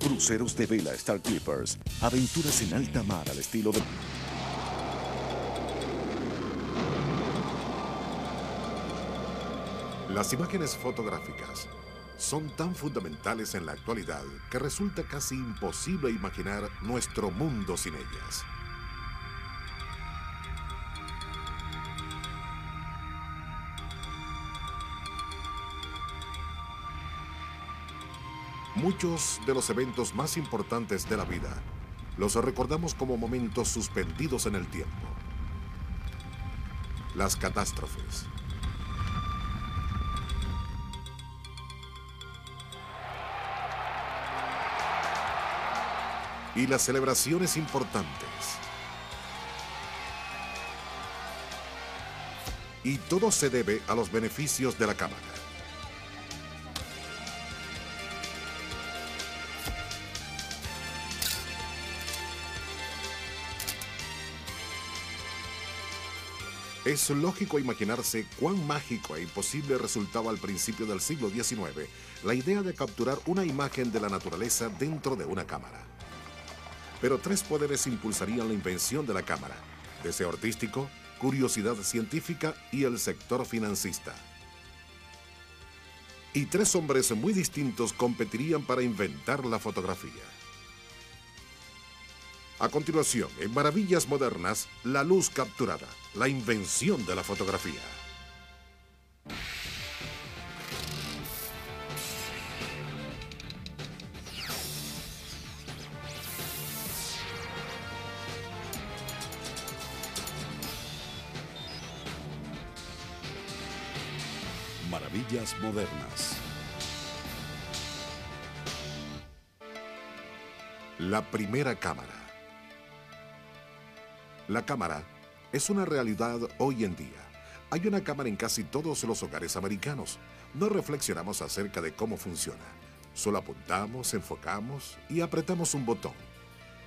Cruceros de vela Star Clippers. Aventuras en alta mar al estilo de... Las imágenes fotográficas son tan fundamentales en la actualidad que resulta casi imposible imaginar nuestro mundo sin ellas. Muchos de los eventos más importantes de la vida los recordamos como momentos suspendidos en el tiempo. Las catástrofes. Y las celebraciones importantes. Y todo se debe a los beneficios de la cámara. Es lógico imaginarse cuán mágico e imposible resultaba al principio del siglo XIX la idea de capturar una imagen de la naturaleza dentro de una cámara. Pero tres poderes impulsarían la invención de la cámara: deseo artístico, curiosidad científica y el sector financista. Y tres hombres muy distintos competirían para inventar la fotografía. A continuación, en Maravillas Modernas, la luz capturada, la invención de la fotografía. Maravillas Modernas. La primera cámara. La cámara es una realidad hoy en día. Hay una cámara en casi todos los hogares americanos. No reflexionamos acerca de cómo funciona. Solo apuntamos, enfocamos y apretamos un botón.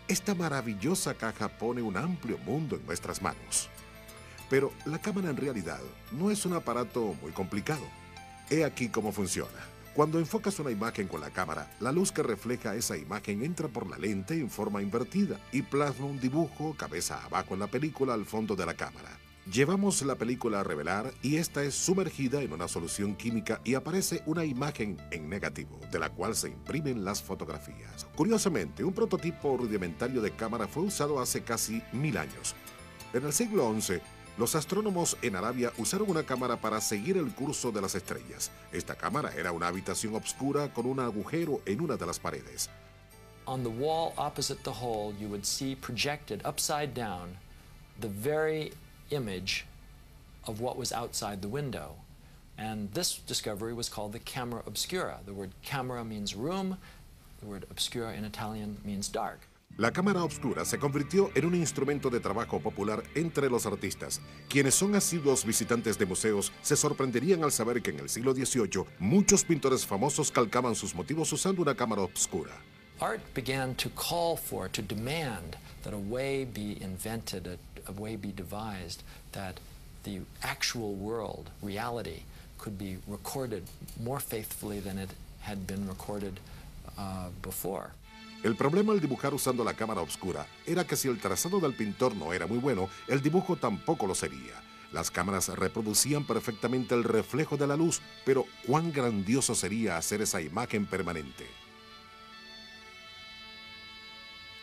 Esta maravillosa caja pone un amplio mundo en nuestras manos. Pero la cámara en realidad no es un aparato muy complicado. He aquí cómo funciona. Cuando enfocas una imagen con la cámara, la luz que refleja esa imagen entra por la lente en forma invertida y plasma un dibujo cabeza abajo en la película al fondo de la cámara. Llevamos la película a revelar y esta es sumergida en una solución química y aparece una imagen en negativo, de la cual se imprimen las fotografías. Curiosamente, un prototipo rudimentario de cámara fue usado hace casi 1000 años. En el siglo XI, los astrónomos en Arabia usaron una cámara para seguir el curso de las estrellas. Esta cámara era una habitación oscura con un agujero en una de las paredes. On the wall opposite the hole, you would see projected upside down the very image of what was outside the window. And this discovery was called the camera obscura. The word camera means room. The word obscura in Italian means dark. La cámara obscura se convirtió en un instrumento de trabajo popular entre los artistas. Quienes son asiduos visitantes de museos se sorprenderían al saber que en el siglo XVIII muchos pintores famosos calcaban sus motivos usando una cámara obscura. Art began to call for, to demand that a way be invented, a way be devised, that the actual world, reality, could be recorded more faithfully than it had been recorded before. El problema al dibujar usando la cámara obscura era que si el trazado del pintor no era muy bueno, el dibujo tampoco lo sería. Las cámaras reproducían perfectamente el reflejo de la luz, pero cuán grandioso sería hacer esa imagen permanente.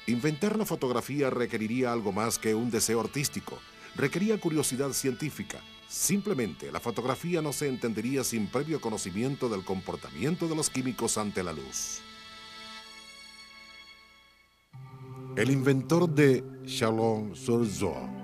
Inventar la fotografía requeriría algo más que un deseo artístico. Requería curiosidad científica. Simplemente, la fotografía no se entendería sin previo conocimiento del comportamiento de los químicos ante la luz. El inventor de Chalon-sur-Saône.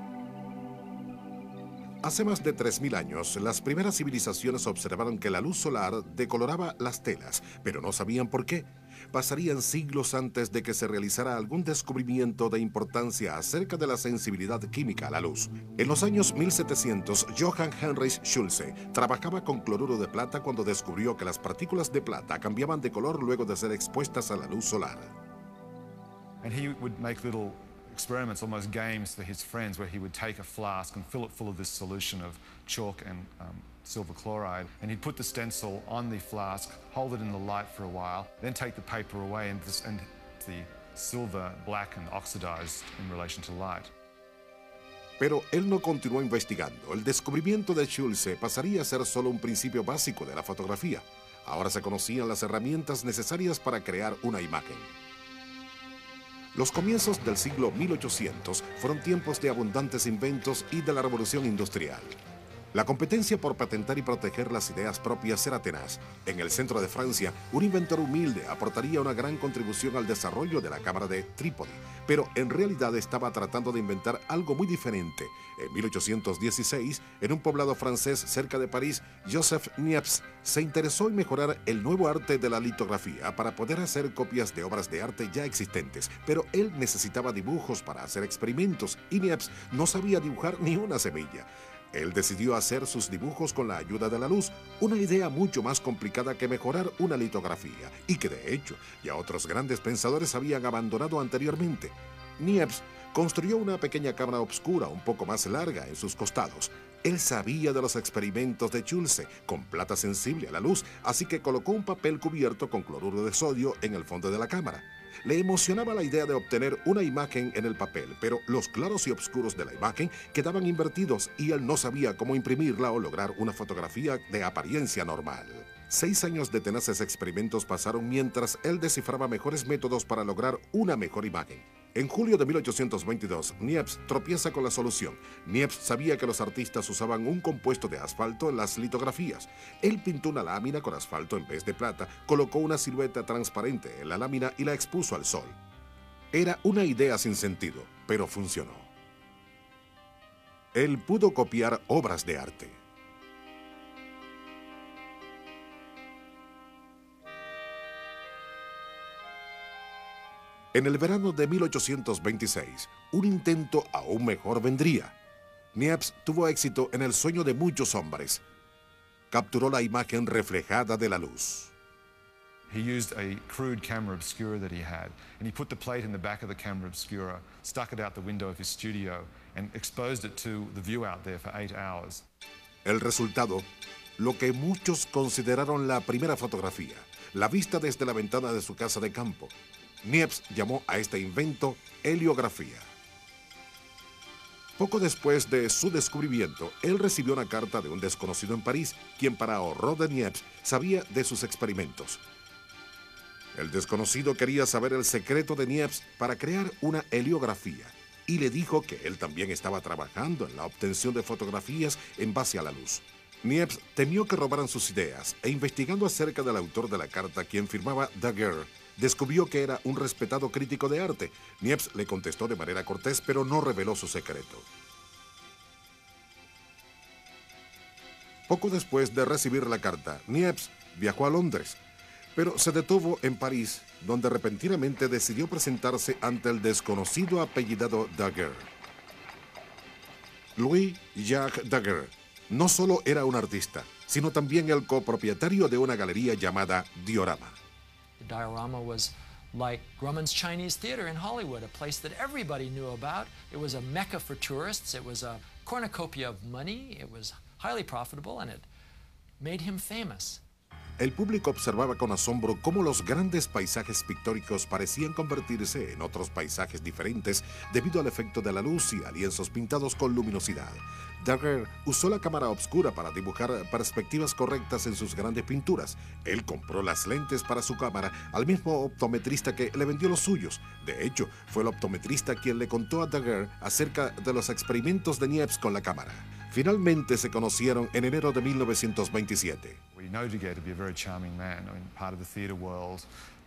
Hace más de 3000 años, las primeras civilizaciones observaron que la luz solar decoloraba las telas, pero no sabían por qué. Pasarían siglos antes de que se realizara algún descubrimiento de importancia acerca de la sensibilidad química a la luz. En los años 1700, Johann Heinrich Schulze trabajaba con cloruro de plata cuando descubrió que las partículas de plata cambiaban de color luego de ser expuestas a la luz solar. And he would make little experiments, almost games for his friends, where he would take a flask and fill it full of this solution of chalk and silver chloride, and he'd put the stencil on the flask, hold it in the light for a while, then take the paper away and the silver black and oxidized in relation to light. Pero él no continuó investigando. El descubrimiento de Schulze pasaría a ser solo un principio básico de la fotografía. Ahora se conocían las herramientas necesarias para crear una imagen. Los comienzos del siglo 1800 fueron tiempos de abundantes inventos y de la revolución industrial. La competencia por patentar y proteger las ideas propias era tenaz. En el centro de Francia, un inventor humilde aportaría una gran contribución al desarrollo de la cámara de Trípode, pero en realidad estaba tratando de inventar algo muy diferente. En 1816, en un poblado francés cerca de París, Joseph Niepce se interesó en mejorar el nuevo arte de la litografía para poder hacer copias de obras de arte ya existentes, pero él necesitaba dibujos para hacer experimentos y Niepce no sabía dibujar ni una semilla. Él decidió hacer sus dibujos con la ayuda de la luz, una idea mucho más complicada que mejorar una litografía, y que de hecho ya otros grandes pensadores habían abandonado anteriormente. Niepce construyó una pequeña cámara oscura un poco más larga en sus costados. Él sabía de los experimentos de Schulze con plata sensible a la luz, así que colocó un papel cubierto con cloruro de sodio en el fondo de la cámara. Le emocionaba la idea de obtener una imagen en el papel, pero los claros y oscuros de la imagen quedaban invertidos y él no sabía cómo imprimirla o lograr una fotografía de apariencia normal. 6 años de tenaces experimentos pasaron mientras él descifraba mejores métodos para lograr una mejor imagen. En julio de 1822, Niepce tropieza con la solución. Niepce sabía que los artistas usaban un compuesto de asfalto en las litografías. Él pintó una lámina con asfalto en vez de plata, colocó una silueta transparente en la lámina y la expuso al sol. Era una idea sin sentido, pero funcionó. Él pudo copiar obras de arte. En el verano de 1826, un intento aún mejor vendría. Niepce tuvo éxito en el sueño de muchos hombres. Capturó la imagen reflejada de la luz. He used a crude camera obscura that he had, and he put the plate in the back of the camera obscura, stuck it out the window of his studio, and exposed it to the view out there for 8 hours. El resultado, lo que muchos consideraron la primera fotografía, la vista desde la ventana de su casa de campo. Niepce llamó a este invento heliografía. Poco después de su descubrimiento, él recibió una carta de un desconocido en París, quien para horror de Niepce sabía de sus experimentos. El desconocido quería saber el secreto de Niepce para crear una heliografía y le dijo que él también estaba trabajando en la obtención de fotografías en base a la luz. Niepce temió que robaran sus ideas e investigando acerca del autor de la carta, quien firmaba Daguerre, descubrió que era un respetado crítico de arte. Niepce le contestó de manera cortés, pero no reveló su secreto. Poco después de recibir la carta, Niepce viajó a Londres, pero se detuvo en París, donde repentinamente decidió presentarse ante el desconocido apellidado Daguerre. Louis-Jacques Daguerre no solo era un artista, sino también el copropietario de una galería llamada Diorama. The diorama was like Grumman's Chinese Theater in Hollywood, a place that everybody knew about. It was a mecca for tourists. It was a cornucopia of money. It was highly profitable, and it made him famous. El público observaba con asombro cómo los grandes paisajes pictóricos parecían convertirse en otros paisajes diferentes debido al efecto de la luz y a lienzos pintados con luminosidad. Daguerre usó la cámara oscura para dibujar perspectivas correctas en sus grandes pinturas. Él compró las lentes para su cámara al mismo optometrista que le vendió los suyos. De hecho, fue el optometrista quien le contó a Daguerre acerca de los experimentos de Niepce con la cámara. Finalmente se conocieron en enero de 1927. We know Daguerre to be a very charming man. I mean, part of the theatre world.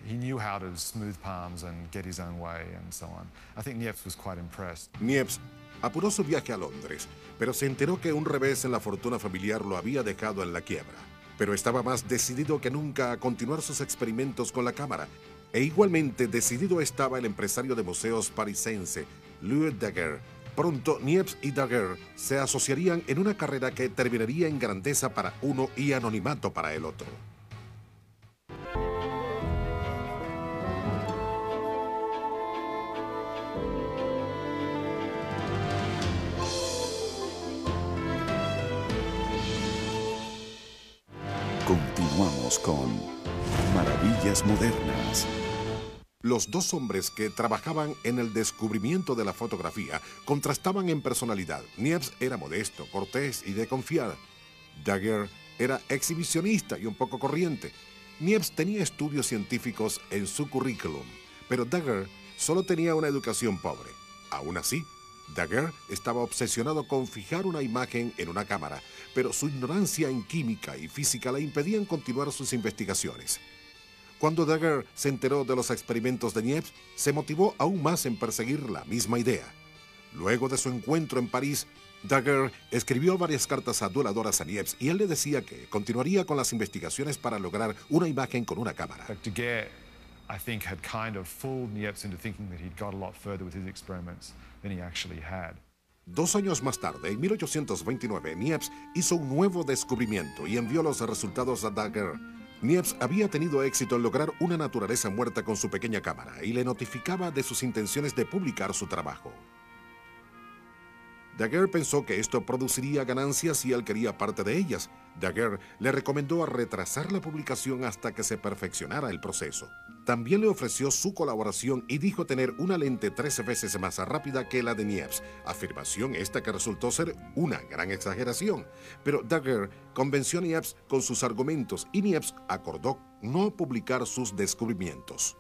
He knew how to smooth palms and get his own way and so on. I think Niepce was quite impressed. Niepce apuró su viaje a Londres, pero se enteró que un revés en la fortuna familiar lo había dejado en la quiebra. Pero estaba más decidido que nunca a continuar sus experimentos con la cámara. E igualmente decidido estaba el empresario de museos parisense, Louis Daguerre. Pronto, Niepce y Daguerre se asociarían en una carrera que terminaría en grandeza para uno y anonimato para el otro. Continuamos con Maravillas Modernas. Los dos hombres que trabajaban en el descubrimiento de la fotografía contrastaban en personalidad. Niepce era modesto, cortés y de confiar. Daguerre era exhibicionista y un poco corriente. Niepce tenía estudios científicos en su currículum, pero Daguerre solo tenía una educación pobre. Aún así, Daguerre estaba obsesionado con fijar una imagen en una cámara, pero su ignorancia en química y física le impedían continuar sus investigaciones. Cuando Daguerre se enteró de los experimentos de Niepce, se motivó aún más en perseguir la misma idea. Luego de su encuentro en París, Daguerre escribió varias cartas aduladoras a Niepce y él le decía que continuaría con las investigaciones para lograr una imagen con una cámara. Daguerre, I think, had kind of fooled Niepce into thinking that he'd got a lot further with his experiments than he actually had. 2 años más tarde, en 1829, Niepce hizo un nuevo descubrimiento y envió los resultados a Daguerre. Niepce había tenido éxito en lograr una naturaleza muerta con su pequeña cámara y le notificaba de sus intenciones de publicar su trabajo. Daguerre pensó que esto produciría ganancias y él quería parte de ellas. Daguerre le recomendó retrasar la publicación hasta que se perfeccionara el proceso. También le ofreció su colaboración y dijo tener una lente 13 veces más rápida que la de Niepce, afirmación esta que resultó ser una gran exageración. Pero Daguerre convenció a Niepce con sus argumentos y Niepce acordó no publicar sus descubrimientos.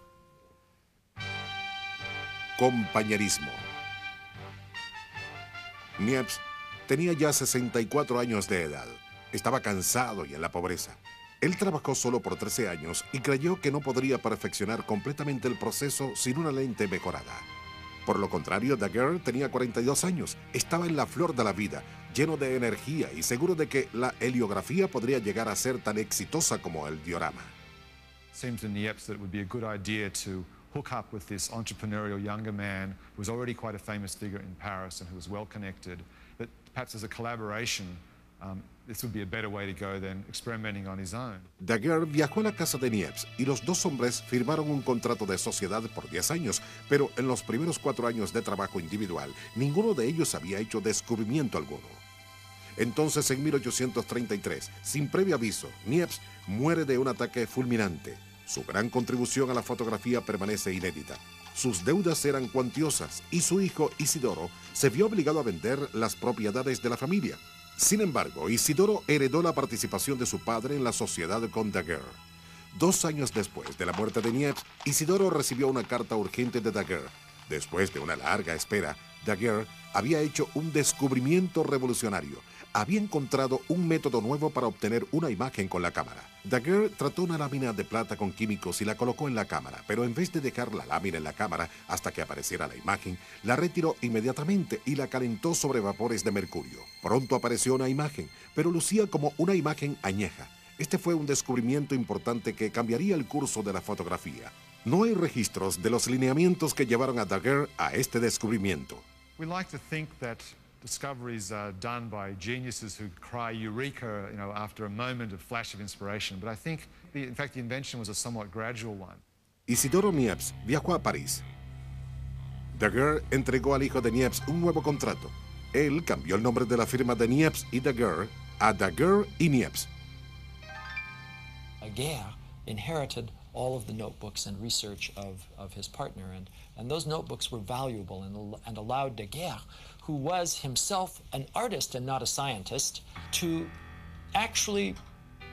Compañerismo. Niepce tenía ya 64 años de edad. Estaba cansado y en la pobreza. Él trabajó solo por 13 años y creyó que no podría perfeccionar completamente el proceso sin una lente mejorada. Por lo contrario, Daguerre tenía 42 años, estaba en la flor de la vida, lleno de energía y seguro de que la heliografía podría llegar a ser tan exitosa como el diorama. Seemed to Niepce that it would be a good idea to hook up with this entrepreneurial younger man who was already quite a famous figure in Paris and who was well connected, that perhaps as a collaboration, this would be a better way to go than experimenting on his own. Daguerre viajó a la casa de Niepce y los dos hombres firmaron un contrato de sociedad por 10 años, pero en los primeros 4 años de trabajo individual, ninguno de ellos había hecho descubrimiento alguno. Entonces, en 1833, sin previo aviso, Niepce muere de un ataque fulminante. Su gran contribución a la fotografía permanece inédita. Sus deudas eran cuantiosas y su hijo Isidoro se vio obligado a vender las propiedades de la familia. Sin embargo, Isidoro heredó la participación de su padre en la sociedad con Daguerre. 2 años después de la muerte de Niepce, Isidoro recibió una carta urgente de Daguerre. Después de una larga espera, Daguerre había hecho un descubrimiento revolucionario. Había encontrado un método nuevo para obtener una imagen con la cámara. Daguerre trató una lámina de plata con químicos y la colocó en la cámara, pero en vez de dejar la lámina en la cámara hasta que apareciera la imagen, la retiró inmediatamente y la calentó sobre vapores de mercurio. Pronto apareció una imagen, pero lucía como una imagen añeja. Este fue un descubrimiento importante que cambiaría el curso de la fotografía. No hay registros de los lineamientos que llevaron a Daguerre a este descubrimiento. We like to think that discoveries are done by geniuses who cry eureka, after a moment of flash of inspiration. But I think, in fact, the invention was a somewhat gradual one. Isidoro Niepce viajó a París. Daguerre entregó al hijo de Niepce un nuevo contrato. Él cambió el nombre de la firma de Niepce y Daguerre a Daguerre y Niepce. Daguerre inherited all of the notebooks and research of his partner, and those notebooks were valuable and allowed Daguerre, who was himself an artist and not a scientist, to actually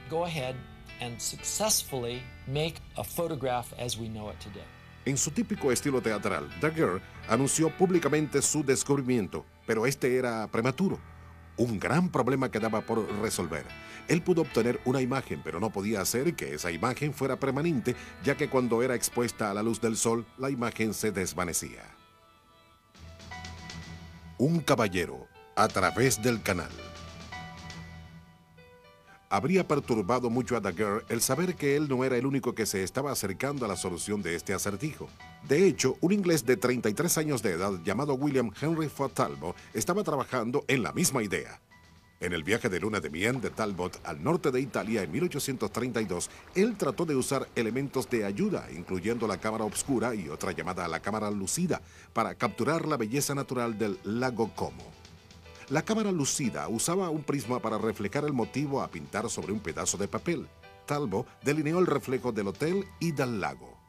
go ahead and successfully make a photograph as we know it today. En su típico estilo teatral, Daguerre anunció públicamente su descubrimiento, pero este era prematuro. Un gran problema quedaba por resolver. Él pudo obtener una imagen, pero no podía hacer que esa imagen fuera permanente, ya que cuando era expuesta a la luz del sol, la imagen se desvanecía. Un caballero a través del canal. Habría perturbado mucho a Daguerre el saber que él no era el único que se estaba acercando a la solución de este acertijo. De hecho, un inglés de 33 años de edad llamado William Henry Ford Talbot estaba trabajando en la misma idea. En el viaje de luna de miel de Talbot al norte de Italia en 1832, él trató de usar elementos de ayuda, incluyendo la cámara obscura y otra llamada la cámara lucida, para capturar la belleza natural del lago Como. La cámara lucida usaba un prisma para reflejar el motivo a pintar sobre un pedazo de papel. Talbot delineó el reflejo del hotel y del lago.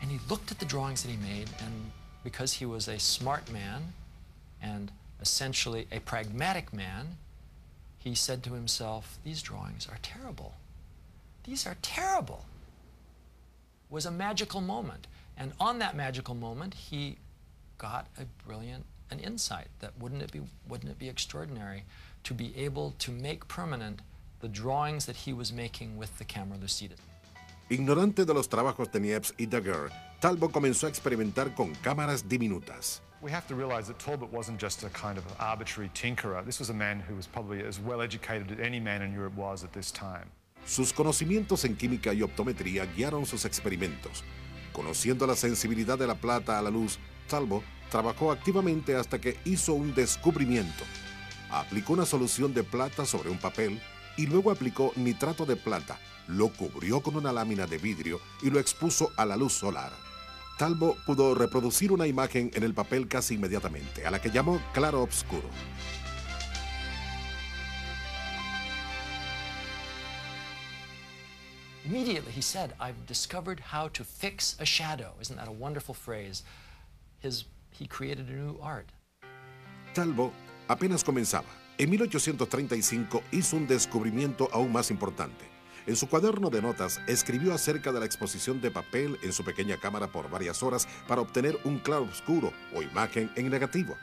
And he looked at the drawings that he made, and because he was a smart man and essentially a pragmatic man, he said to himself, these drawings are terrible. These are terrible. It was a magical moment. And on that magical moment, he got an insight that wouldn't it be extraordinary to be able to make permanent the drawings that he was making with the camera lucida. Ignorante de los trabajos de Niepce y Daguerre, Talbot comenzó a experimentar con cámaras diminutas. We have to realize that Talbot wasn't just a kind of arbitrary tinkerer. This was a man who was probably as well educated as any man in Europe was at this time. Sus conocimientos en química y optometría guiaron sus experimentos. Conociendo la sensibilidad de la plata a la luz, Talbot trabajó activamente hasta que hizo un descubrimiento. Aplicó una solución de plata sobre un papel y luego aplicó nitrato de plata, lo cubrió con una lámina de vidrio y lo expuso a la luz solar. Talbot pudo reproducir una imagen en el papel casi inmediatamente, a la que llamó claro-obscuro. Immediately he said, I've discovered how to fix a shadow. Isn't that a wonderful phrase? He created a new art. Talbot apenas comenzaba. En 1835 hizo un descubrimiento aún más importante. En su cuaderno de notas escribió acerca de la exposición de papel en su pequeña cámara por varias horas para obtener un claroscuro o imagen en negativo.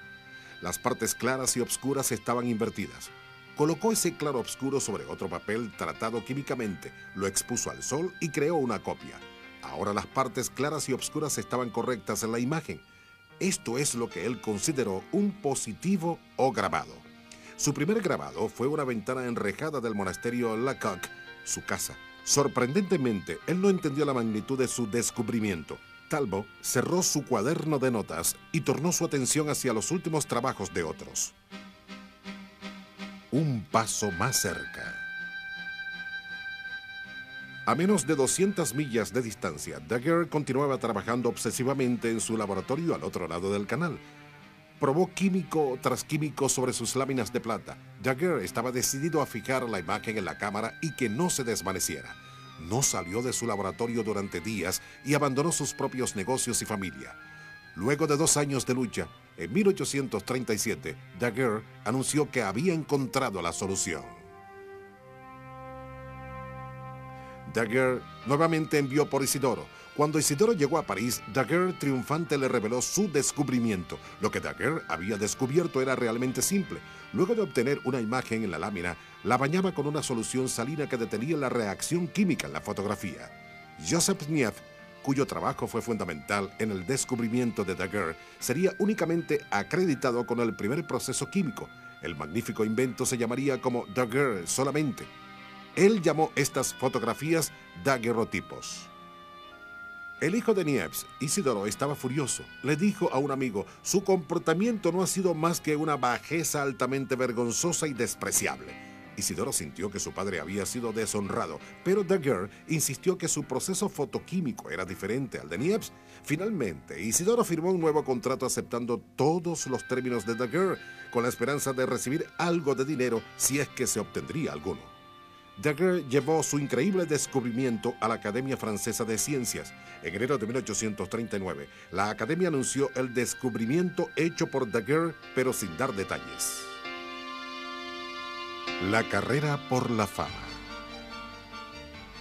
Las partes claras y obscuras estaban invertidas. Colocó ese claroscuro sobre otro papel tratado químicamente, lo expuso al sol y creó una copia. Ahora las partes claras y obscuras estaban correctas en la imagen. Esto es lo que él consideró un positivo o grabado. Su primer grabado fue una ventana enrejada del monasterio Lecoq, su casa. Sorprendentemente, él no entendió la magnitud de su descubrimiento. Talbot cerró su cuaderno de notas y tornó su atención hacia los últimos trabajos de otros. Un paso más cerca. A menos de 200 millas de distancia, Daguerre continuaba trabajando obsesivamente en su laboratorio al otro lado del canal. Probó químico tras químico sobre sus láminas de plata. Daguerre estaba decidido a fijar la imagen en la cámara y que no se desvaneciera. No salió de su laboratorio durante días y abandonó sus propios negocios y familia. Luego de 2 años de lucha, en 1837, Daguerre anunció que había encontrado la solución. Daguerre nuevamente envió por Isidoro. Cuando Isidoro llegó a París, Daguerre triunfante le reveló su descubrimiento. Lo que Daguerre había descubierto era realmente simple. Luego de obtener una imagen en la lámina, la bañaba con una solución salina que detenía la reacción química en la fotografía. Joseph Niepce, cuyo trabajo fue fundamental en el descubrimiento de Daguerre, sería únicamente acreditado con el primer proceso químico. El magnífico invento se llamaría como Daguerre solamente. Él llamó estas fotografías daguerrotipos. El hijo de Niepce, Isidoro, estaba furioso. Le dijo a un amigo, su comportamiento no ha sido más que una bajeza altamente vergonzosa y despreciable. Isidoro sintió que su padre había sido deshonrado, pero Daguerre insistió que su proceso fotoquímico era diferente al de Niepce. Finalmente, Isidoro firmó un nuevo contrato aceptando todos los términos de Daguerre, con la esperanza de recibir algo de dinero si es que se obtendría alguno. Daguerre llevó su increíble descubrimiento a la Academia Francesa de Ciencias. En enero de 1839, la Academia anunció el descubrimiento hecho por Daguerre, pero sin dar detalles. La carrera por la fama.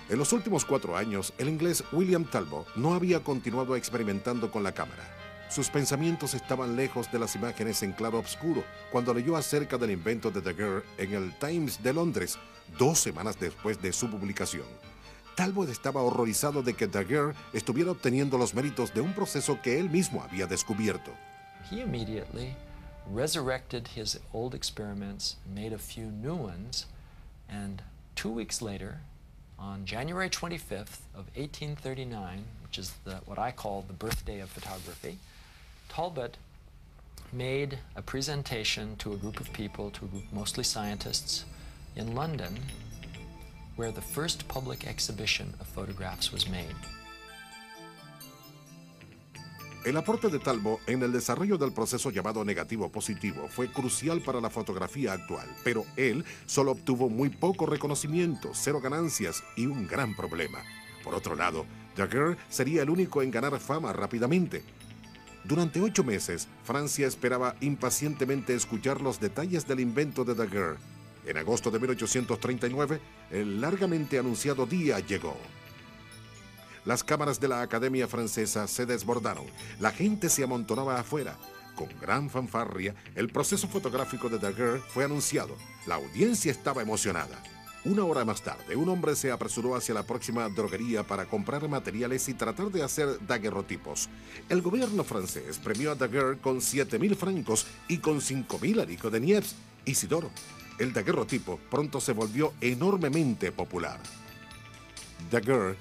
En los últimos 4 años, el inglés William Talbot no había continuado experimentando con la cámara. Sus pensamientos estaban lejos de las imágenes en claro oscuro cuando leyó acerca del invento de Daguerre en el Times de Londres, 2 semanas después de su publicación. Talbot estaba horrorizado de que Daguerre estuviera obteniendo los méritos de un proceso que él mismo había descubierto. He immediately resurrected his old experiments, made a few new ones, and 2 weeks later, on January 25th of 1839, which is what I call the birthday of photography, Talbot made a presentation to a group of people, to a group mostly scientists, in London, where the first public exhibition of photographs was made. El aporte de Talbot en el desarrollo del proceso llamado negativo-positivo fue crucial para la fotografía actual, pero él solo obtuvo muy poco reconocimiento, 0 ganancias y un gran problema. Por otro lado, Daguerre sería el único en ganar fama rápidamente. Durante 8 meses, Francia esperaba impacientemente escuchar los detalles del invento de Daguerre. En agosto de 1839, el largamente anunciado día llegó. Las cámaras de la Academia Francesa se desbordaron. La gente se amontonaba afuera. Con gran fanfarria, el proceso fotográfico de Daguerre fue anunciado. La audiencia estaba emocionada. 1 hora más tarde, un hombre se apresuró hacia la próxima droguería para comprar materiales y tratar de hacer daguerrotipos. El gobierno francés premió a Daguerre con 7.000 francos y con 5.000 aricos de Niepce. Isidoro, el daguerrotipo pronto se volvió enormemente popular. Daguerre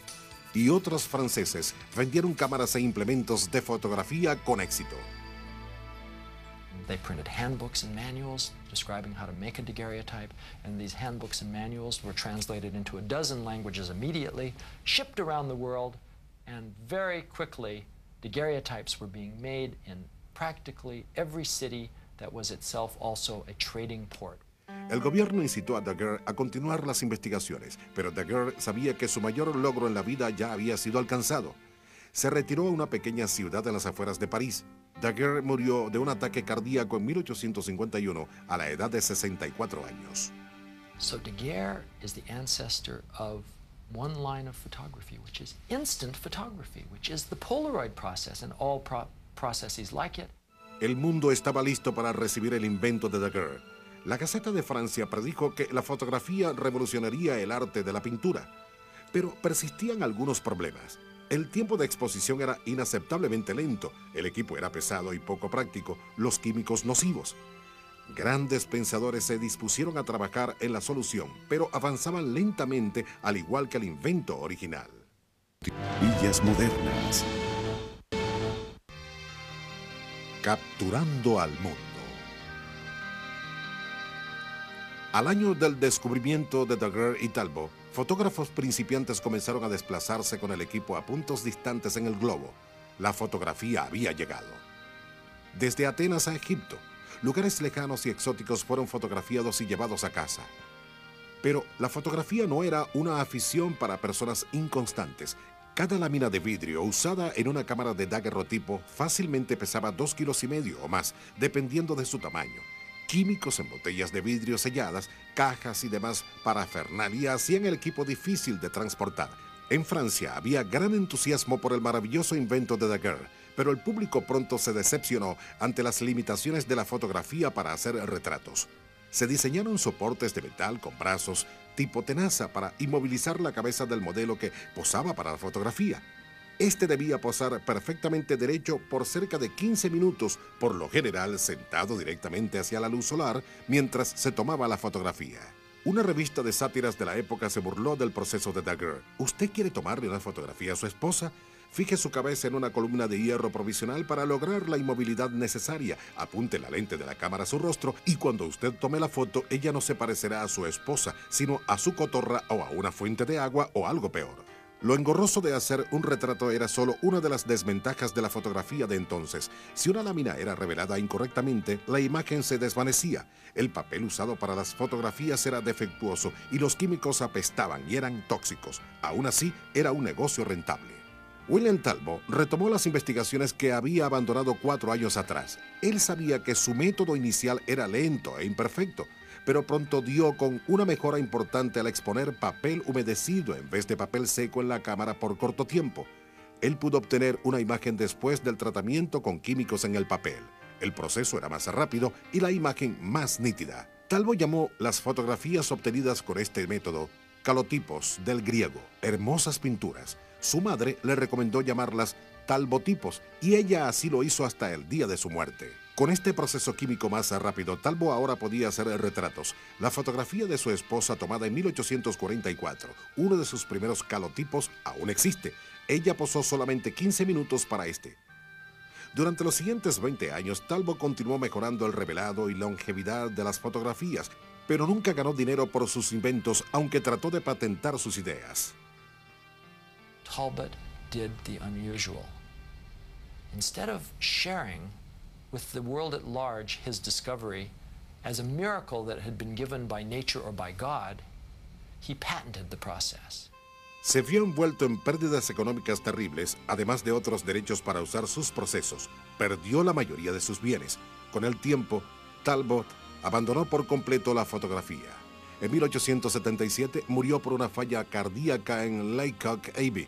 y otros franceses vendieron cámaras e implementos de fotografía con éxito. They printed handbooks and manuals describing how to make a daguerreotype, and these handbooks and manuals were translated into a dozen languages immediately, shipped around the world, and very quickly daguerreotypes were being made in practically every city that was itself also a trading port. El gobierno incitó a Daguerre a continuar las investigaciones, pero Daguerre sabía que su mayor logro en la vida ya había sido alcanzado. Se retiró a una pequeña ciudad en las afueras de París. Daguerre murió de un ataque cardíaco en 1851 a la edad de 64 años. So Daguerre is the ancestor of one line of photography, which is instant photography, which is the Polaroid process and all processes like it. El mundo estaba listo para recibir el invento de Daguerre. La Gaceta de Francia predijo que la fotografía revolucionaría el arte de la pintura, pero persistían algunos problemas. El tiempo de exposición era inaceptablemente lento, el equipo era pesado y poco práctico, los químicos nocivos. Grandes pensadores se dispusieron a trabajar en la solución, pero avanzaban lentamente al igual que el invento original. Villas modernas. Capturando al mundo. Al año del descubrimiento de Daguerre y Talbot, fotógrafos principiantes comenzaron a desplazarse con el equipo a puntos distantes en el globo. La fotografía había llegado. Desde Atenas a Egipto, lugares lejanos y exóticos fueron fotografiados y llevados a casa. Pero la fotografía no era una afición para personas inconstantes. Cada lámina de vidrio usada en una cámara de daguerrotipo fácilmente pesaba 2,5 kilos o más, dependiendo de su tamaño. Químicos en botellas de vidrio selladas, cajas y demás parafernalia hacían el equipo difícil de transportar. En Francia había gran entusiasmo por el maravilloso invento de Daguerre, pero el público pronto se decepcionó ante las limitaciones de la fotografía para hacer retratos. Se diseñaron soportes de metal con brazos tipo tenaza para inmovilizar la cabeza del modelo que posaba para la fotografía. Este debía posar perfectamente derecho por cerca de 15 minutos, por lo general sentado directamente hacia la luz solar mientras se tomaba la fotografía. Una revista de sátiras de la época se burló del proceso de Daguerre. ¿Usted quiere tomarle una fotografía a su esposa? Fije su cabeza en una columna de hierro provisional para lograr la inmovilidad necesaria. Apunte la lente de la cámara a su rostro y cuando usted tome la foto, ella no se parecerá a su esposa, sino a su cotorra o a una fuente de agua o algo peor. Lo engorroso de hacer un retrato era solo una de las desventajas de la fotografía de entonces. Si una lámina era revelada incorrectamente, la imagen se desvanecía. El papel usado para las fotografías era defectuoso y los químicos apestaban y eran tóxicos. Aún así, era un negocio rentable. William Talbot retomó las investigaciones que había abandonado 4 años atrás. Él sabía que su método inicial era lento e imperfecto, pero pronto dio con una mejora importante al exponer papel humedecido en vez de papel seco en la cámara por corto tiempo. Él pudo obtener una imagen después del tratamiento con químicos en el papel. El proceso era más rápido y la imagen más nítida. Talbot llamó las fotografías obtenidas con este método calotipos, del griego, hermosas pinturas. Su madre le recomendó llamarlas talbotipos y ella así lo hizo hasta el día de su muerte. Con este proceso químico más rápido, Talbot ahora podía hacer retratos. La fotografía de su esposa tomada en 1844, uno de sus primeros calotipos, aún existe. Ella posó solamente 15 minutos para este. Durante los siguientes 20 años, Talbot continuó mejorando el revelado y longevidad de las fotografías, pero nunca ganó dinero por sus inventos, aunque trató de patentar sus ideas. Talbot did the unusual. Instead of sharing with the world at large his discovery as a miracle that had been given by nature or by God, he patented the process. Se vio envuelto en pérdidas económicas terribles, además de otros derechos para usar sus procesos. Perdió la mayoría de sus bienes. Con el tiempo, Talbot abandonó por completo la fotografía. En 1877 murió por una falla cardíaca en Laycock Abbey.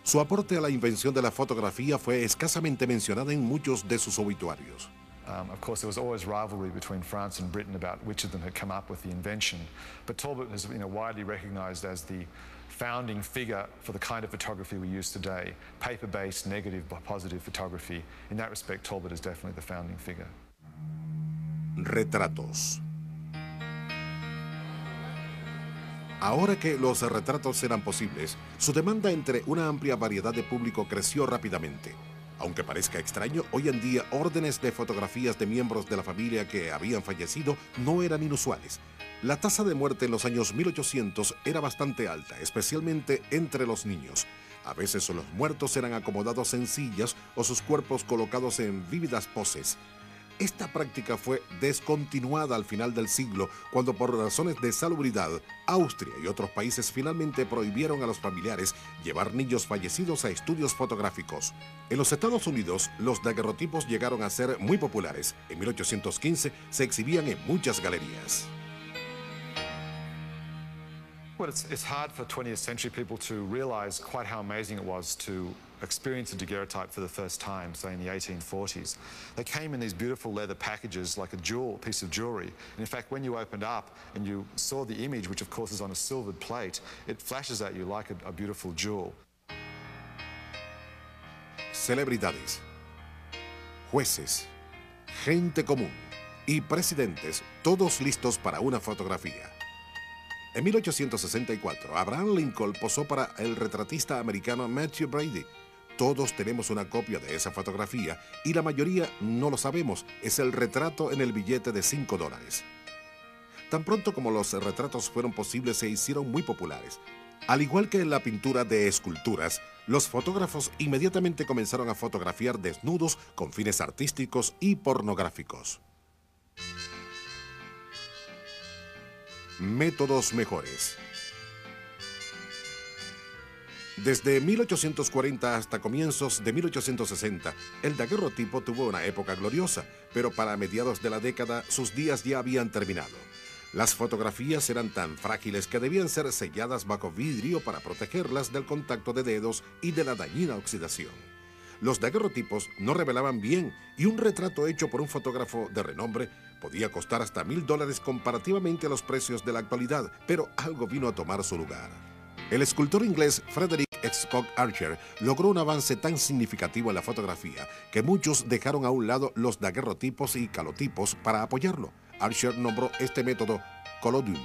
Su aporte a la invención de la fotografía fue escasamente mencionado en muchos de sus obituarios. Of course, there was always rivalry between France and Britain about which of them had come up with the invention. But Talbot is widely recognized as the founding figure for the kind of photography we use today, paper-based, negative, positive photography. In that respect, Talbot is definitely the founding figure. Retratos. Ahora que los retratos eran posibles, su demanda entre una amplia variedad de público creció rápidamente. Aunque parezca extraño, hoy en día órdenes de fotografías de miembros de la familia que habían fallecido no eran inusuales. La tasa de muerte en los años 1800 era bastante alta, especialmente entre los niños. A veces los muertos eran acomodados en sillas o sus cuerpos colocados en vívidas poses. Esta práctica fue descontinuada al final del siglo, cuando por razones de salubridad, Austria y otros países finalmente prohibieron a los familiares llevar niños fallecidos a estudios fotográficos. En los Estados Unidos, los daguerrotipos llegaron a ser muy populares. En 1815 se exhibían en muchas galerías. Well, it's hard for 20th century people to realize quite how amazing it was to experience a daguerreotype for the first time, say in the 1840s. They came in these beautiful leather packages like a piece of jewelry. And in fact, when you opened up and you saw the image, which of course is on a silvered plate, it flashes at you like a beautiful jewel. Celebridades, jueces, gente común y presidentes, todos listos para una fotografía. En 1864, Abraham Lincoln posó para el retratista americano Matthew Brady. Todos tenemos una copia de esa fotografía y la mayoría no lo sabemos. Es el retrato en el billete de $5. Tan pronto como los retratos fueron posibles, se hicieron muy populares. Al igual que en la pintura de esculturas, los fotógrafos inmediatamente comenzaron a fotografiar desnudos con fines artísticos y pornográficos. Métodos mejores. Desde 1840 hasta comienzos de 1860, el daguerrotipo tuvo una época gloriosa, pero para mediados de la década sus días ya habían terminado. Las fotografías eran tan frágiles que debían ser selladas bajo vidrio para protegerlas del contacto de dedos y de la dañina oxidación. Los daguerrotipos no revelaban bien y un retrato hecho por un fotógrafo de renombre podía costar hasta $1000 comparativamente a los precios de la actualidad, pero algo vino a tomar su lugar. El escultor inglés Frederick Scott Archer logró un avance tan significativo en la fotografía que muchos dejaron a un lado los daguerrotipos y calotipos para apoyarlo. Archer nombró este método collodium.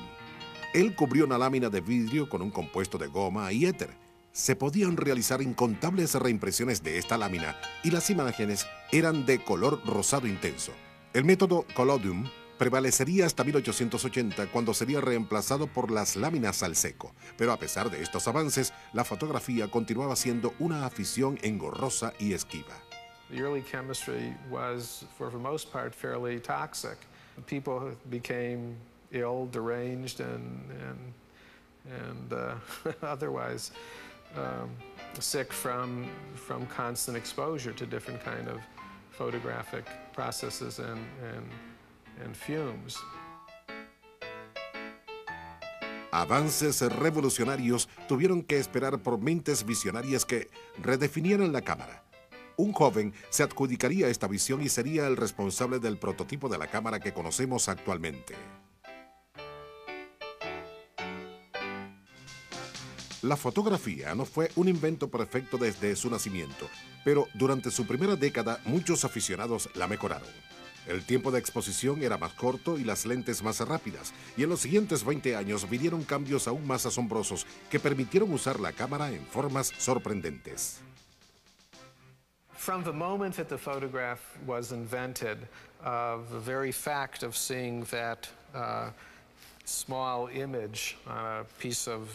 Él cubrió una lámina de vidrio con un compuesto de goma y éter. Se podían realizar incontables reimpresiones de esta lámina y las imágenes eran de color rosado intenso. El método collodium prevalecería hasta 1880, cuando sería reemplazado por las láminas al seco. Pero a pesar de estos avances, la fotografía continuaba siendo una afición engorrosa y esquiva. The early chemistry was, for the most part, fairly toxic. People became ill, deranged, and otherwise sick from constant exposure to different kind of photographic processes and fumes. Avances revolucionarios tuvieron que esperar por mentes visionarias que redefinieran la cámara. Un joven se adjudicaría esta visión y sería el responsable del prototipo de la cámara que conocemos actualmente. La fotografía no fue un invento perfecto desde su nacimiento, pero durante su primera década muchos aficionados la mejoraron. El tiempo de exposición era más corto y las lentes más rápidas, y en los siguientes 20 años vinieron cambios aún más asombrosos que permitieron usar la cámara en formas sorprendentes. From the moment that the photograph was invented, the very fact of seeing that small image on a piece of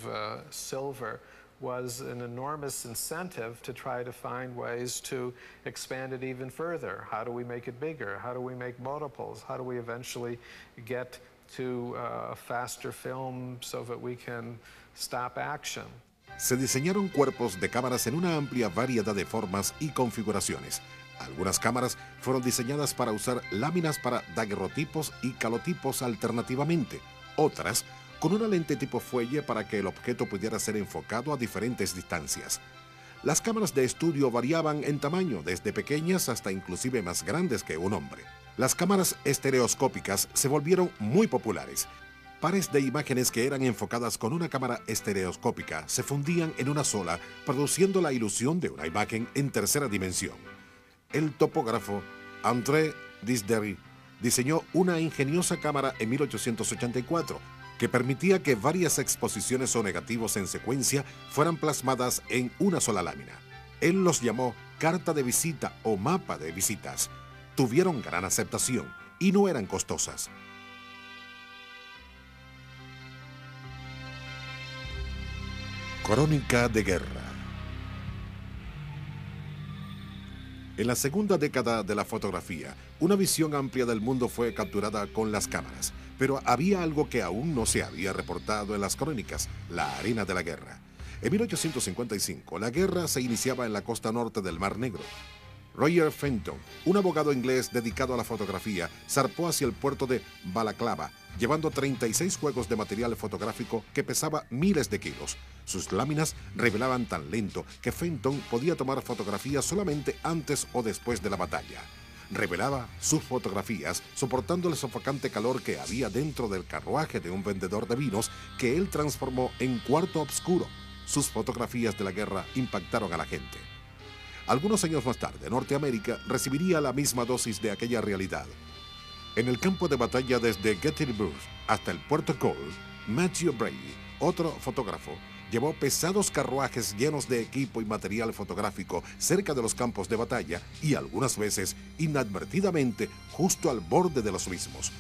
silver was an enormous incentive to try to find ways to expand it even further. How do we make it bigger? How do we make multiples? How do we eventually get to a faster film so that we can stop action? se diseñaron cuerpos de cámaras en una amplia variedad de formas y configuraciones. Algunas cámaras fueron diseñadas para usar láminas para daguerrotipos y calotipos alternativamente, otras con una lente tipo fuelle para que el objeto pudiera ser enfocado a diferentes distancias. Las cámaras de estudio variaban en tamaño, desde pequeñas hasta inclusive más grandes que un hombre. Las cámaras estereoscópicas se volvieron muy populares. Pares de imágenes que eran enfocadas con una cámara estereoscópica se fundían en una sola, produciendo la ilusión de una imagen en tercera dimensión. El topógrafo André Disdery diseñó una ingeniosa cámara en 1884 que permitía que varias exposiciones o negativos en secuencia fueran plasmadas en una sola lámina. Él los llamó carta de visita o mapa de visitas. Tuvieron gran aceptación y no eran costosas. Crónica de guerra. En la segunda década de la fotografía, una visión amplia del mundo fue capturada con las cámaras, pero había algo que aún no se había reportado en las crónicas: la arena de la guerra. En 1855, la guerra se iniciaba en la costa norte del Mar Negro. Roger Fenton, un abogado inglés dedicado a la fotografía, zarpó hacia el puerto de Balaclava, llevando 36 juegos de material fotográfico que pesaba miles de kilos. Sus láminas revelaban tan lento que Fenton podía tomar fotografías solamente antes o después de la batalla. Revelaba sus fotografías soportando el sofocante calor que había dentro del carruaje de un vendedor de vinos que él transformó en cuarto oscuro. Sus fotografías de la guerra impactaron a la gente. Algunos años más tarde, Norteamérica recibiría la misma dosis de aquella realidad. En el campo de batalla desde Gettysburg hasta el puerto Cole, Matthew Brady, otro fotógrafo, llevó pesados carruajes llenos de equipo y material fotográfico cerca de los campos de batalla y algunas veces, inadvertidamente, justo al borde de los mismos.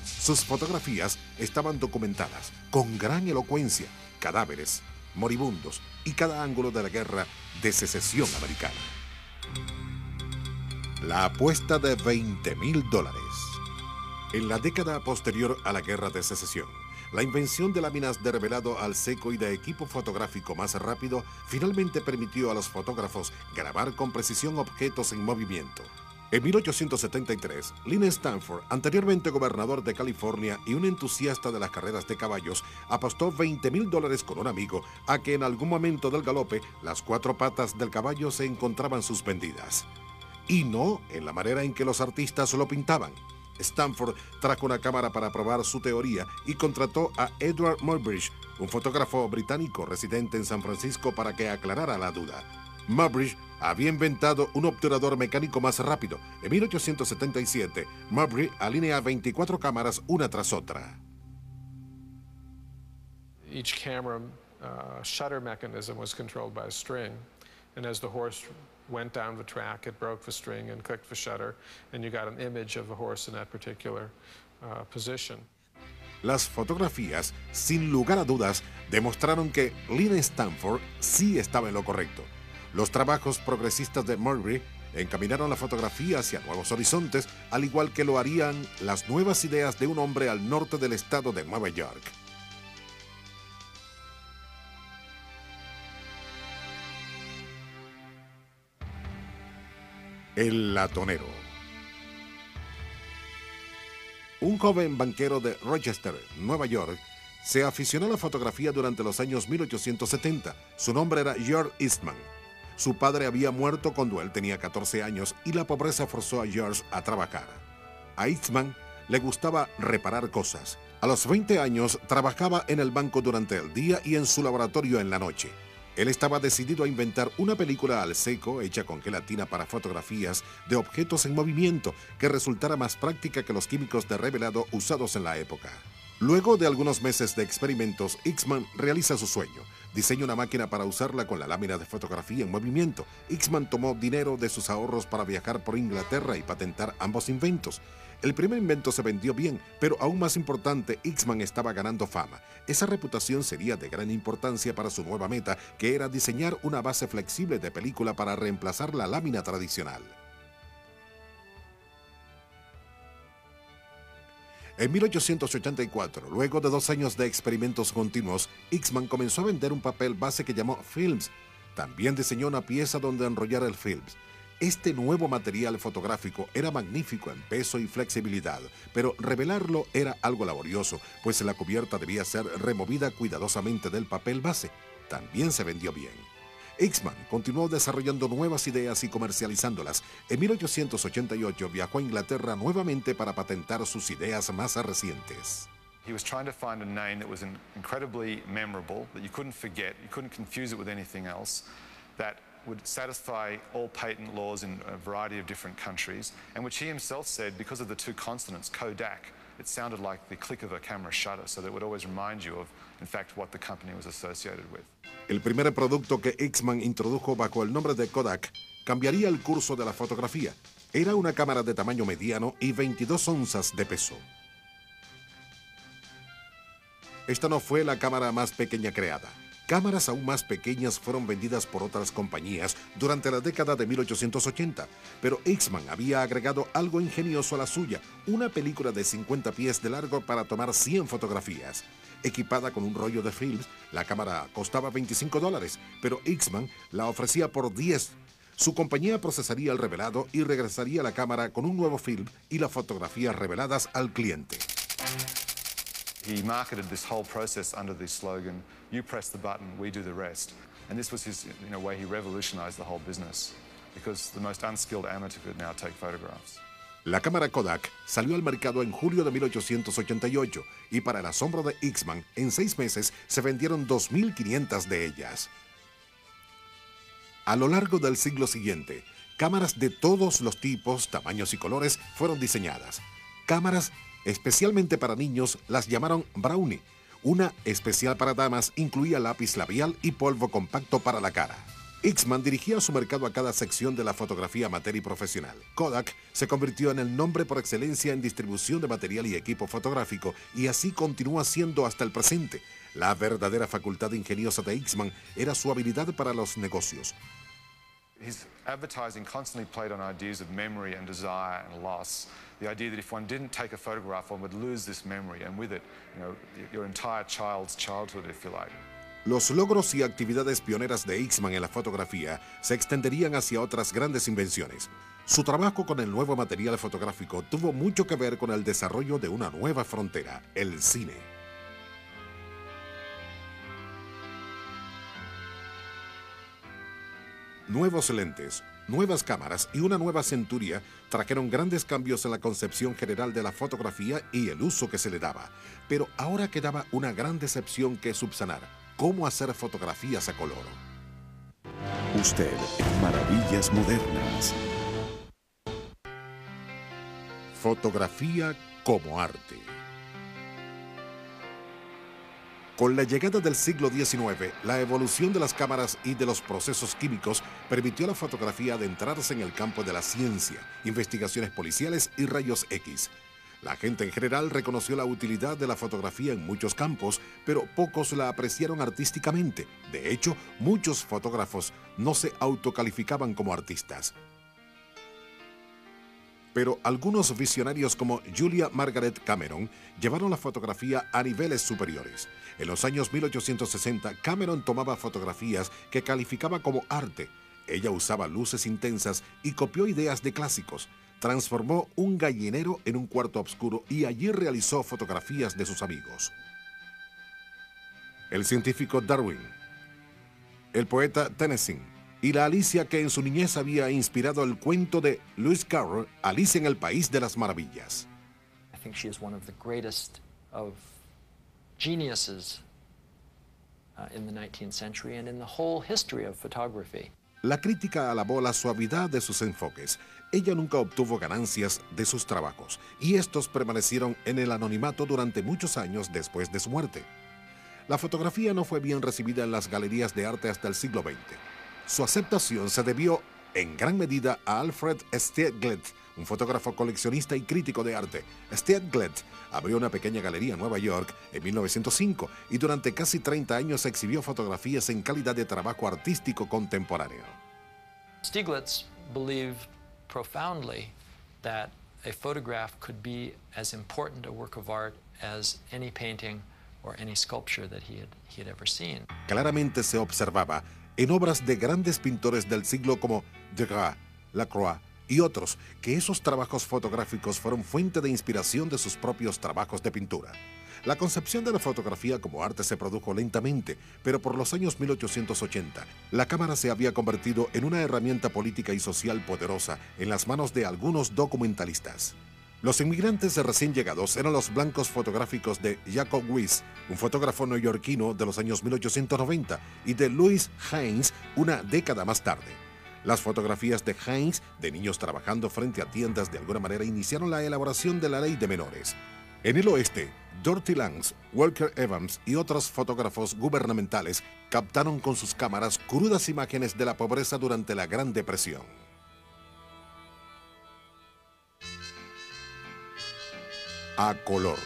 Sus fotografías estaban documentadas con gran elocuencia: cadáveres, moribundos y cada ángulo de la guerra de secesión americana. La apuesta de $20,000. En la década posterior a la Guerra de Secesión, la invención de láminas de revelado al seco y de equipo fotográfico más rápido finalmente permitió a los fotógrafos grabar con precisión objetos en movimiento. En 1873, Lynn Stanford, anteriormente gobernador de California y un entusiasta de las carreras de caballos, apostó $20,000 con un amigo a que en algún momento del galope las cuatro patas del caballo se encontraban suspendidas. Y no en la manera en que los artistas lo pintaban. Stanford trajo una cámara para probar su teoría y contrató a Edward Muybridge, un fotógrafo británico residente en San Francisco, para que aclarara la duda. Muybridge había inventado un obturador mecánico más rápido. En 1877, Muybridge alinea 24 cámaras una tras otra. Each camera shutter mechanism was controlled by a string, and as the horse went down the track, it broke the string and clicked the shutter, and you got an image of the horse in that particular position. Las fotografías, sin lugar a dudas, demostraron que Lynn Stanford sí estaba en lo correcto. Los trabajos progresistas de Muybridge encaminaron la fotografía hacia nuevos horizontes, al igual que lo harían las nuevas ideas de un hombre al norte del estado de Nueva York. El latonero. Un joven banquero de Rochester, Nueva York, se aficionó a la fotografía durante los años 1870. Su nombre era George Eastman. Su padre había muerto cuando él tenía 14 años y la pobreza forzó a George a trabajar. A Eastman le gustaba reparar cosas. A los 20 años trabajaba en el banco durante el día y en su laboratorio en la noche. Él estaba decidido a inventar una película al seco hecha con gelatina para fotografías de objetos en movimiento que resultara más práctica que los químicos de revelado usados en la época. Luego de algunos meses de experimentos, Eastman realiza su sueño. Diseña una máquina para usarla con la lámina de fotografía en movimiento. Eastman tomó dinero de sus ahorros para viajar por Inglaterra y patentar ambos inventos. El primer invento se vendió bien, pero aún más importante, Eastman estaba ganando fama. Esa reputación sería de gran importancia para su nueva meta, que era diseñar una base flexible de película para reemplazar la lámina tradicional. En 1884, luego de 2 años de experimentos continuos, Eastman comenzó a vender un papel base que llamó films. También diseñó una pieza donde enrollar el films. Este nuevo material fotográfico era magnífico en peso y flexibilidad, pero revelarlo era algo laborioso, pues la cubierta debía ser removida cuidadosamente del papel base. También se vendió bien. Eastman continuó desarrollando nuevas ideas y comercializándolas. En 1888 viajó a Inglaterra nuevamente para patentar sus ideas más recientes. He was trying to find a name that was incredibly memorable, that you couldn't forget, you couldn't confuse it with anything else, that would satisfy all patent laws in a variety of different countries, and which he himself said, because of the 2 consonants, Kodak, it sounded like the click of a camera shutter, so that it would always remind you of, in fact, what the company was associated with. El primer producto que Eastman introdujo bajo el nombre de Kodak cambiaría el curso de la fotografía. Era una cámara de tamaño mediano y 22 onzas de peso. Esta no fue la cámara más pequeña creada. Cámaras aún más pequeñas fueron vendidas por otras compañías durante la década de 1880, pero Eastman había agregado algo ingenioso a la suya, una película de 50 pies de largo para tomar 100 fotografías. Equipada con un rollo de films, la cámara costaba $25, pero Eastman la ofrecía por 10. Su compañía procesaría el revelado y regresaría la cámara con un nuevo film y las fotografías reveladas al cliente. He marketed this whole process under the slogan, "You press the button, we do the rest." And this was his, way he revolutionized the whole business, because the most unskilled amateur could now take photographs. La cámara Kodak salió al mercado en julio de 1888 y para el asombro de Eastman, en 6 meses se vendieron 2.500 de ellas. A lo largo del siglo siguiente, cámaras de todos los tipos, tamaños y colores fueron diseñadas. Cámaras especialmente para niños las llamaron Brownie. Una especial para damas incluía lápiz labial y polvo compacto para la cara. Eastman dirigía su mercado a cada sección de la fotografía amateur y profesional. Kodak se convirtió en el nombre por excelencia en distribución de material y equipo fotográfico y así continúa siendo hasta el presente. La verdadera facultad ingeniosa de Eastman era su habilidad para los negocios. His advertising constantly played on ideas of memory and desire and loss. The idea that if one didn't take a photograph, one would lose this memory, and with it, your entire child's childhood, if you like. Los logros y actividades pioneras de Eastman en la fotografía se extenderían hacia otras grandes invenciones. Su trabajo con el nuevo material fotográfico tuvo mucho que ver con el desarrollo de una nueva frontera, el cine. Nuevos lentes, nuevas cámaras y una nueva centuria trajeron grandes cambios en la concepción general de la fotografía y el uso que se le daba. Pero ahora quedaba una gran decepción que subsanar: cómo hacer fotografías a color. Usted en Maravillas Modernas. Fotografía como arte. Con la llegada del siglo XIX, la evolución de las cámaras y de los procesos químicos permitió a la fotografía adentrarse en el campo de la ciencia, investigaciones policiales y rayos X. La gente en general reconoció la utilidad de la fotografía en muchos campos, pero pocos la apreciaron artísticamente. De hecho, muchos fotógrafos no se autocalificaban como artistas. Pero algunos visionarios como Julia Margaret Cameron llevaron la fotografía a niveles superiores. En los años 1860, Cameron tomaba fotografías que calificaba como arte. Ella usaba luces intensas y copió ideas de clásicos. Transformó un gallinero en un cuarto oscuro y allí realizó fotografías de sus amigos. El científico Darwin, el poeta Tennyson y la Alicia que en su niñez había inspirado el cuento de Lewis Carroll, Alicia en el País de las Maravillas. I think she is one of the greatest of geniuses in the 19th century and in the whole history of photography. La crítica alabó la suavidad de sus enfoques. Ella nunca obtuvo ganancias de sus trabajos y estos permanecieron en el anonimato durante muchos años después de su muerte. La fotografía no fue bien recibida en las galerías de arte hasta el siglo XX. Su aceptación se debió en gran medida a Alfred Stieglitz, un fotógrafo coleccionista y crítico de arte. Stieglitz abrió una pequeña galería en Nueva York en 1905 y durante casi 30 años exhibió fotografías en calidad de trabajo artístico contemporáneo. Stieglitz believed profoundly that a photograph could be as important a work of art as any painting or any sculpture that he had ever seen. Claramente se observaba en obras de grandes pintores del siglo como Degas, Lacroix y otros, que esos trabajos fotográficos fueron fuente de inspiración de sus propios trabajos de pintura. La concepción de la fotografía como arte se produjo lentamente, pero por los años 1880, la cámara se había convertido en una herramienta política y social poderosa en las manos de algunos documentalistas. Los inmigrantes recién llegados eran los blancos fotográficos de Jacob Weiss, un fotógrafo neoyorquino de los años 1890, y de Louis Hines una década más tarde. Las fotografías de Hines, de niños trabajando frente a tiendas, de alguna manera iniciaron la elaboración de la ley de menores. En el oeste, Dorothy Lange, Walker Evans y otros fotógrafos gubernamentales captaron con sus cámaras crudas imágenes de la pobreza durante la Gran Depresión. A color.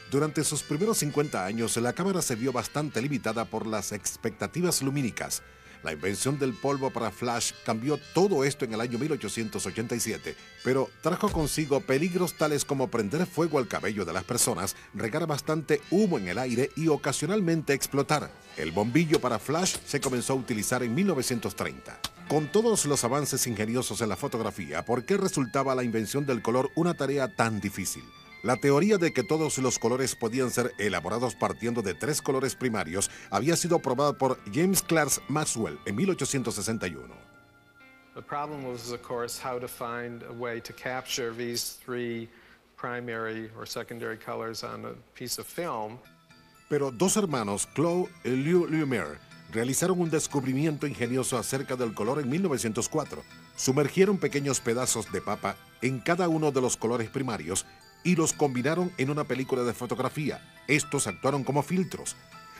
Durante sus primeros 50 años, la cámara se vio bastante limitada por las expectativas lumínicas. La invención del polvo para flash cambió todo esto en el año 1887, pero trajo consigo peligros tales como prender fuego al cabello de las personas, regar bastante humo en el aire y ocasionalmente explotar. El bombillo para flash se comenzó a utilizar en 1930. Con todos los avances ingeniosos en la fotografía, ¿por qué resultaba la invención del color una tarea tan difícil? La teoría de que todos los colores podían ser elaborados partiendo de 3 colores primarios había sido probada por James Clerk Maxwell en 1861. The problem was, of course, how to find a way to capture these 3 primary or secondary colors on a piece of film. Pero dos hermanos, Claude y Louis Lumière, realizaron un descubrimiento ingenioso acerca del color en 1904. Sumergieron pequeños pedazos de papa en cada uno de los colores primarios y los combinaron en una película de fotografía. Estos actuaron como filtros.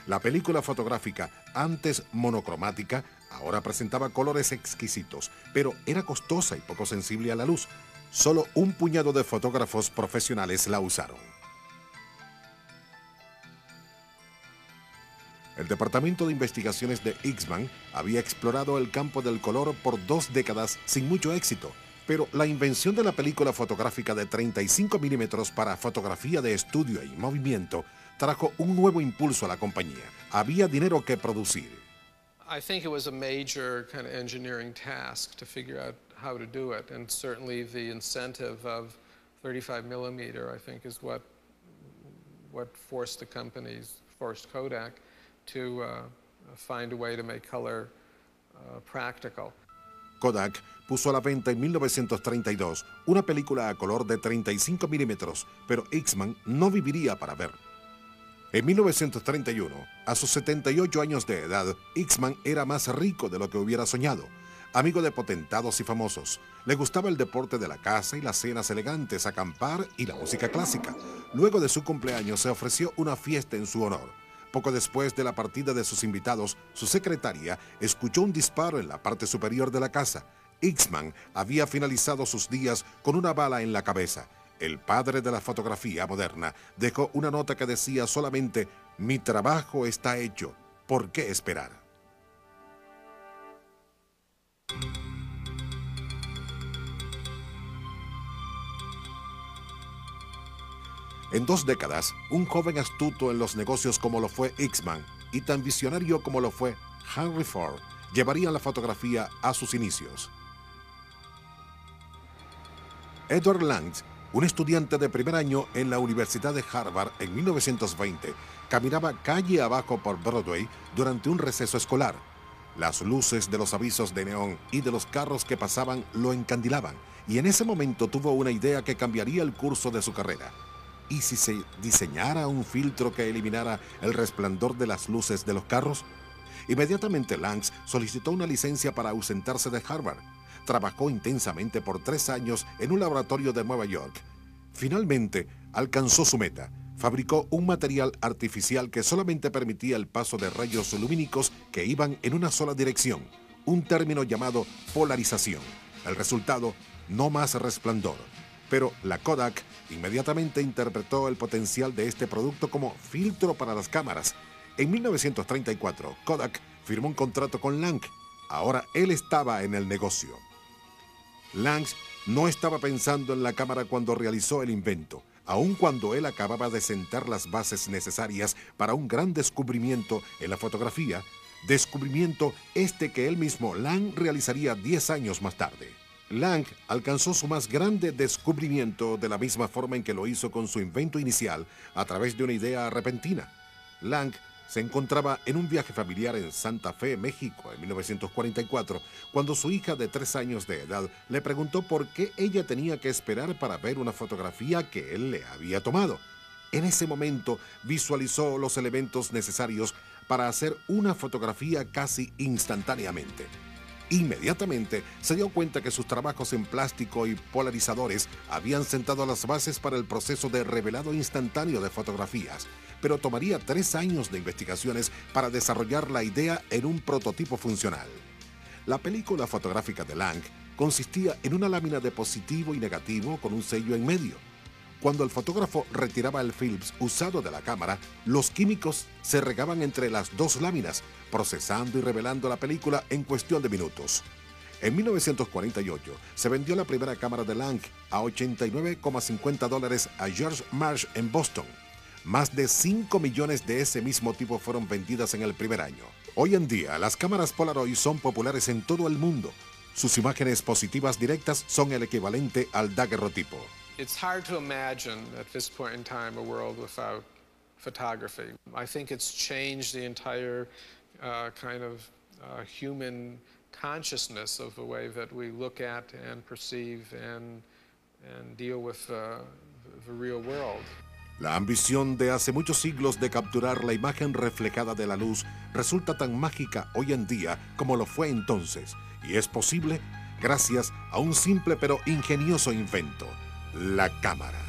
La película fotográfica, antes monocromática, ahora presentaba colores exquisitos, pero era costosa y poco sensible a la luz. Solo un puñado de fotógrafos profesionales la usaron. El Departamento de Investigaciones de Eastman había explorado el campo del color por 2 décadas sin mucho éxito, pero la invención de la película fotográfica de 35 milímetros para fotografía de estudio y movimiento trajo un nuevo impulso a la compañía. Había dinero que producir. I think it was a major kind of engineering task to figure out how to do it, and certainly the incentive of 35 millimeter, I think, is what forced the companies, forced Kodak, to find a way to make color practical. Kodak puso a la venta en 1932 una película a color de 35 milímetros, pero Eastman no viviría para ver. En 1931, a sus 78 años de edad, Eastman era más rico de lo que hubiera soñado. Amigo de potentados y famosos, le gustaba el deporte de la caza y las cenas elegantes, acampar y la música clásica. Luego de su cumpleaños se ofreció una fiesta en su honor. Poco después de la partida de sus invitados, su secretaria escuchó un disparo en la parte superior de la casa. Eastman había finalizado sus días con una bala en la cabeza. El padre de la fotografía moderna dejó una nota que decía solamente: "Mi trabajo está hecho, ¿por qué esperar?". En 2 décadas, un joven astuto en los negocios como lo fue Eastman y tan visionario como lo fue Henry Ford llevarían la fotografía a sus inicios. Edward Lange, un estudiante de primer año en la Universidad de Harvard en 1920, caminaba calle abajo por Broadway durante un receso escolar. Las luces de los avisos de neón y de los carros que pasaban lo encandilaban, y en ese momento tuvo una idea que cambiaría el curso de su carrera. ¿Y si se diseñara un filtro que eliminara el resplandor de las luces de los carros? Inmediatamente Lange solicitó una licencia para ausentarse de Harvard. Trabajó intensamente por 3 años en un laboratorio de Nueva York. Finalmente, alcanzó su meta. Fabricó un material artificial que solamente permitía el paso de rayos lumínicos que iban en una sola dirección, un término llamado polarización. El resultado, no más resplandor. Pero la Kodak inmediatamente interpretó el potencial de este producto como filtro para las cámaras. En 1934, Kodak firmó un contrato con Lange. Ahora él estaba en el negocio. Lange No estaba pensando en la cámara cuando realizó el invento, aun cuando él acababa de sentar las bases necesarias para un gran descubrimiento en la fotografía, descubrimiento este que él mismo, Lang, realizaría 10 años más tarde. Lang alcanzó su más grande descubrimiento de la misma forma en que lo hizo con su invento inicial, a través de una idea repentina. Lang se encontraba en un viaje familiar en Santa Fe, México, en 1944, cuando su hija de 3 años de edad le preguntó por qué ella tenía que esperar para ver una fotografía que él le había tomado. En ese momento visualizó los elementos necesarios para hacer una fotografía casi instantáneamente. Inmediatamente se dio cuenta que sus trabajos en plástico y polarizadores habían sentado las bases para el proceso de revelado instantáneo de fotografías, pero tomaría 3 años de investigaciones para desarrollar la idea en un prototipo funcional. La película fotográfica de Lang consistía en una lámina de positivo y negativo con un sello en medio. Cuando el fotógrafo retiraba el film usado de la cámara, los químicos se regaban entre las dos láminas, procesando y revelando la película en cuestión de minutos. En 1948 se vendió la primera cámara de Lang a $89,50 a George Marsh en Boston. Más de 5 millones de ese mismo tipo fueron vendidas en el primer año. Hoy en día, las cámaras Polaroid son populares en todo el mundo. Sus imágenes positivas directas son el equivalente al daguerrotipo. It's hard to imagine at this point in time a world without photography. I think it's changed the entire human consciousness of the way that we look at and perceive and deal with the real world. La ambición de hace muchos siglos de capturar la imagen reflejada de la luz resulta tan mágica hoy en día como lo fue entonces, y es posible gracias a un simple pero ingenioso invento: la cámara.